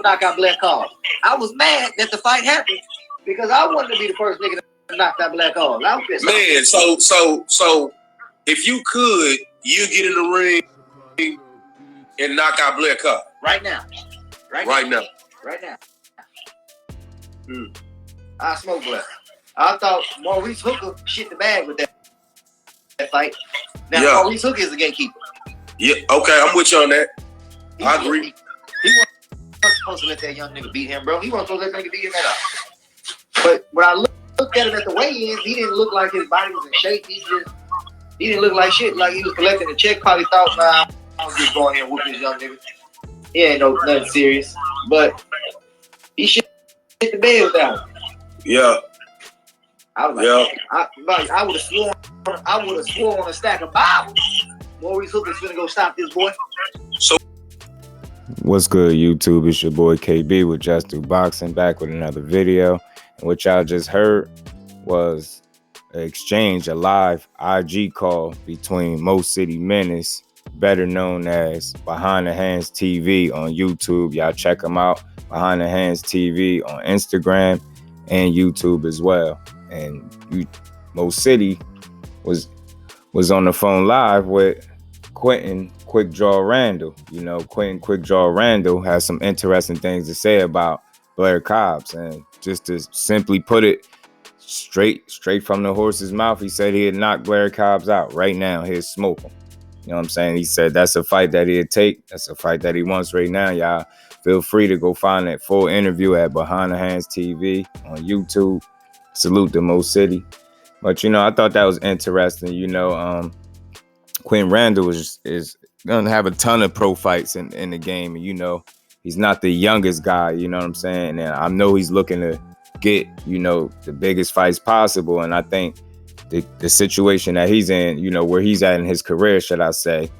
knock out Blair Cobbs. I was mad that the fight happened because I wanted to be the first nigga to knock out Blair Cobbs. Man, so if you could, you get in the ring and knock out Blair Cobbs. Right now. Right now. I smoke Blair. I thought Maurice Hooker shit the bag with that fight. Now Maurice Hooker is the gatekeeper. Yeah, okay, I'm with you on that. I agree. He wasn't supposed to let that young nigga beat him, bro. He wasn't supposed to let that nigga beat him at all. But when I looked at him at the weigh-ins, he didn't look like his body was in shape. He didn't look like shit. Like he was collecting a check. Probably thought, nah, I'm just going here and whoop this young nigga. He ain't nothing serious. But he shit the bed with that one. Yeah. I was like, I would have sworn on a stack of Bibles. Maurice Hooker's finna go stop this boy. So, what's good, YouTube? It's your boy KB with JusDueBoxing, back with another video. And what y'all just heard was an exchange, a live IG call between Mo City Menace, better known as Behind the Hands TV on YouTube. Y'all check them out. Behind the Hands TV on Instagram and YouTube as well. And Mo City was on the phone live with Quinton Quick Draw Randall. You know, Quinton Quick Draw Randall has some interesting things to say about Blair Cobbs. And just to simply put it straight from the horse's mouth, he said he'd knock Blair Cobbs out right now. He'd smoke him. You know what I'm saying? He said that's a fight that he'd take. That's a fight that he wants right now. Y'all feel free to go find that full interview at Behind the Hands TV on YouTube. Salute to Mo City. But, you know, I thought that was interesting. You know, Quinton Randall is going to have a ton of pro fights in the game. And, you know, he's not the youngest guy, you know what I'm saying? And I know he's looking to get, you know, the biggest fights possible. And I think the situation that he's in, you know, where he's at in his career, should I say,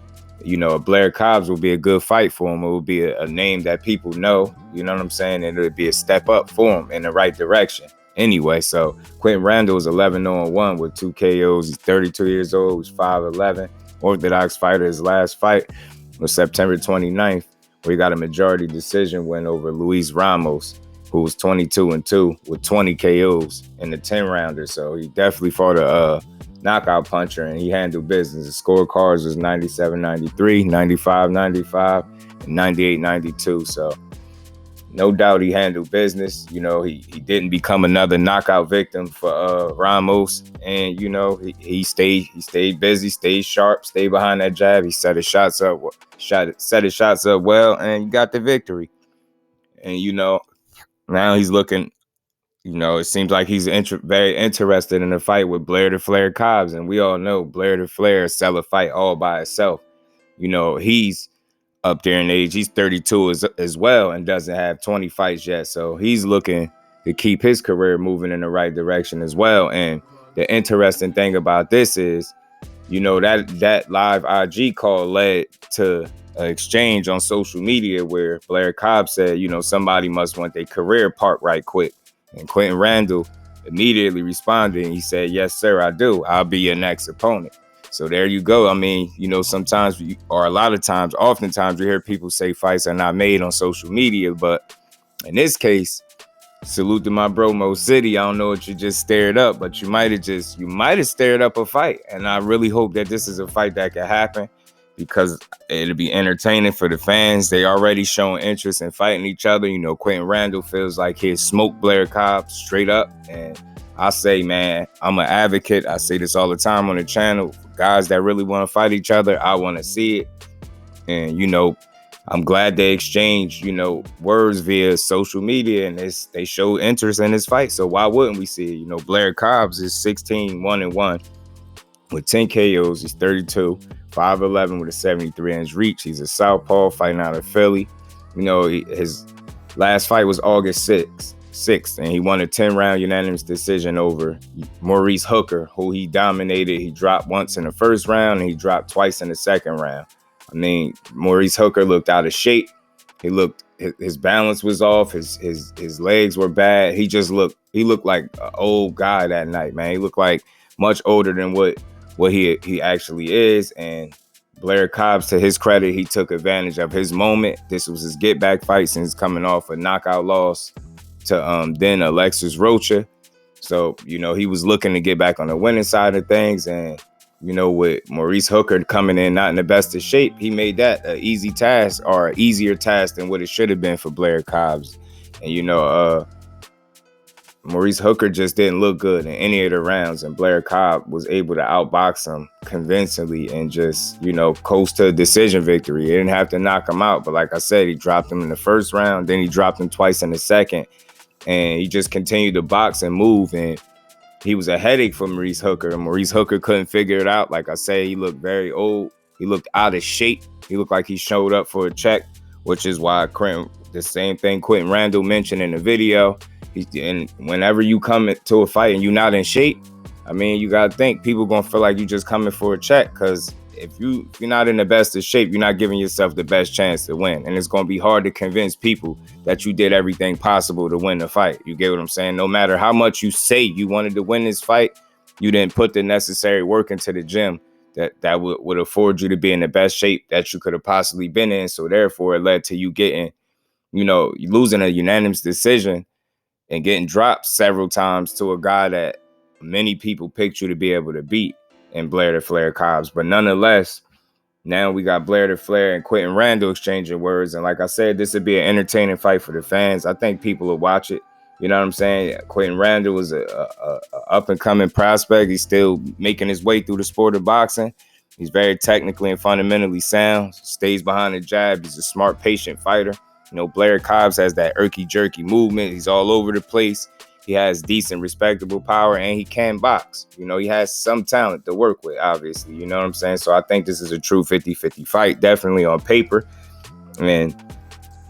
you know, Blair Cobbs will be a good fight for him. It will be a name that people know, you know what I'm saying? And it would be a step up for him in the right direction. Anyway, so Quinton Randall is 11-0-1 with 2 KOs. He's 32 years old. He's 5'11". Orthodox fighter. His last fight was September 29th, where he got a majority decision win over Luis Ramos, who was 22-2 with 20 KOs in the 10-rounder. So he definitely fought a knockout puncher, and he handled business. The scorecards was 97-93, 95-95, and 98-92. So no doubt he handled business. You know, he didn't become another knockout victim for Ramos. And, you know, he stayed busy, stayed sharp, stayed behind that jab. He set his shots up well, and he got the victory. And, you know, now he's looking, you know, it seems like he's very interested in a fight with Blair the Flair Cobbs. And we all know Blair the Flair sell a fight all by itself. You know, he's up there in age. He's 32 as well and doesn't have 20 fights yet. So he's looking to keep his career moving in the right direction as well. And the interesting thing about this is, you know, that live IG call led to an exchange on social media where Blair Cobbs said, you know, somebody must want their career parked right quick. And Quinton Randall immediately responded and he said, yes, sir, I do. I'll be your next opponent. So there you go. I mean, you know, oftentimes you hear people say fights are not made on social media. But in this case, salute to my bro Mo City. I don't know what you just stared up, but you might have stared up a fight. And I really hope that this is a fight that can happen because it'll be entertaining for the fans. They already showing interest in fighting each other. You know, Quinton Randall feels like he'll smoke Blair Cobbs straight up. And I say, man, I'm an advocate. I say this all the time on the channel. Guys that really want to fight each other, I want to see it. And, you know, I'm glad they exchanged, you know, words via social media and they showed interest in this fight. So why wouldn't we see it? You know, Blair Cobbs is 16-1-1 with 10 KOs. He's 32, 5'11" with a 73-inch reach. He's a southpaw fighting out of Philly. You know, his last fight was August 6th, and he won a 10-round unanimous decision over Maurice Hooker, who he dominated. He dropped once in the first round and he dropped twice in the second round. I mean, Maurice Hooker looked out of shape. His balance was off. His legs were bad. He looked like an old guy that night, man. He looked like much older than what he actually is. And Blair Cobbs, to his credit, he took advantage of his moment. This was his get back fight since coming off a knockout loss to then Alexis Rocha. So, you know, he was looking to get back on the winning side of things. And, you know, with Maurice Hooker coming in not in the best of shape, he made that an easy task, or an easier task than what it should have been for Blair Cobbs. And, you know, Maurice Hooker just didn't look good in any of the rounds, and Blair Cobb was able to outbox him convincingly and just, you know, coast to a decision victory. He didn't have to knock him out, but like I said, he dropped him in the first round, then he dropped him twice in the second, and he just continued to box and move, and he was a headache for Maurice Hooker, and Maurice Hooker couldn't figure it out. Like I said, he looked very old. He looked out of shape. He looked like he showed up for a check, which is why the same thing Quinton Randall mentioned in the video. And whenever you come to a fight and you're not in shape, I mean, you got to think people going to feel like you just coming for a check, because if you're not in the best of shape, you're not giving yourself the best chance to win. And it's going to be hard to convince people that you did everything possible to win the fight. You get what I'm saying? No matter how much you say you wanted to win this fight, you didn't put the necessary work into the gym that would afford you to be in the best shape that you could have possibly been in. So therefore, it led to you getting, you know, losing a unanimous decision and getting dropped several times to a guy that many people picked you to be able to beat in Blair the Flair Cobbs. But nonetheless, now we got Blair the Flair and Quinton Randall exchanging words. And like I said, this would be an entertaining fight for the fans. I think people will watch it. You know what I'm saying? Quinton Randall was a up-and-coming prospect. He's still making his way through the sport of boxing. He's very technically and fundamentally sound, stays behind the jab. He's a smart, patient fighter. You know, Blair Cobbs has that irky-jerky movement. He's all over the place. He has decent, respectable power, and he can box. You know, he has some talent to work with, obviously. You know what I'm saying? So I think this is a true 50-50 fight, definitely on paper. And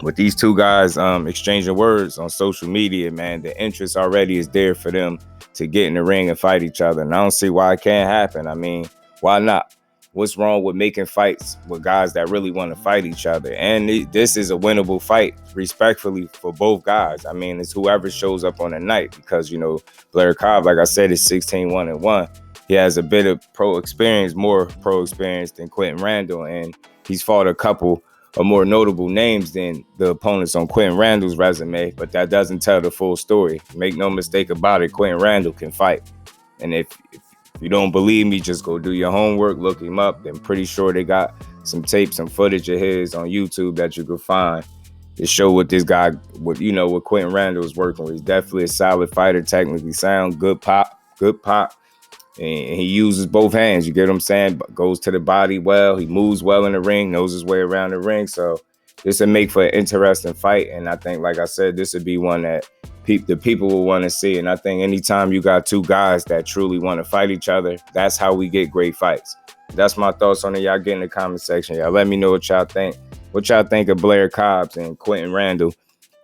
with these two guys exchanging words on social media, man, the interest already is there for them to get in the ring and fight each other. And I don't see why it can't happen. I mean, why not? What's wrong with making fights with guys that really want to fight each other? And this is a winnable fight, respectfully, for both guys. I mean, it's whoever shows up on the night, because, you know, Blair Cobb, like I said, is 16-1-1. He has a bit of more pro experience than Quinton Randall, and he's fought a couple of more notable names than the opponents on Quinton Randall's resume, but that doesn't tell the full story. Make no mistake about it, Quinton Randall can fight. And if you don't believe me, just go do your homework, look him up. I'm pretty sure they got some tape, some footage of his on YouTube that you could find to show what this guy, what Quinton Randall is working with. He's definitely a solid fighter, technically sound, good pop. And he uses both hands, you get what I'm saying? Goes to the body well, he moves well in the ring, knows his way around the ring. So this would make for an interesting fight. And I think, like I said, this would be one that the people will want to see. And I think anytime you got two guys that truly want to fight each other, that's how we get great fights. That's my thoughts on it. Y'all get in the comment section. Y'all let me know what y'all think. What y'all think of Blair Cobbs and Quinton Randall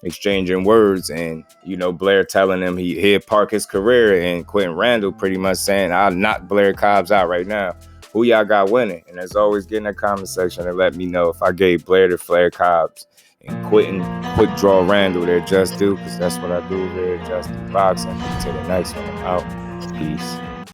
exchanging words, and, you know, Blair telling him he'd park his career, and Quinton Randall pretty much saying, I'll knock Blair Cobbs out right now. Who y'all got winning? And as always, get in the comment section and let me know if I gave Blair the Flair Cobbs and Quinton quick draw Randall their just due, because that's what I do here at JusDueBoxing. To the next one, I'm out. Peace.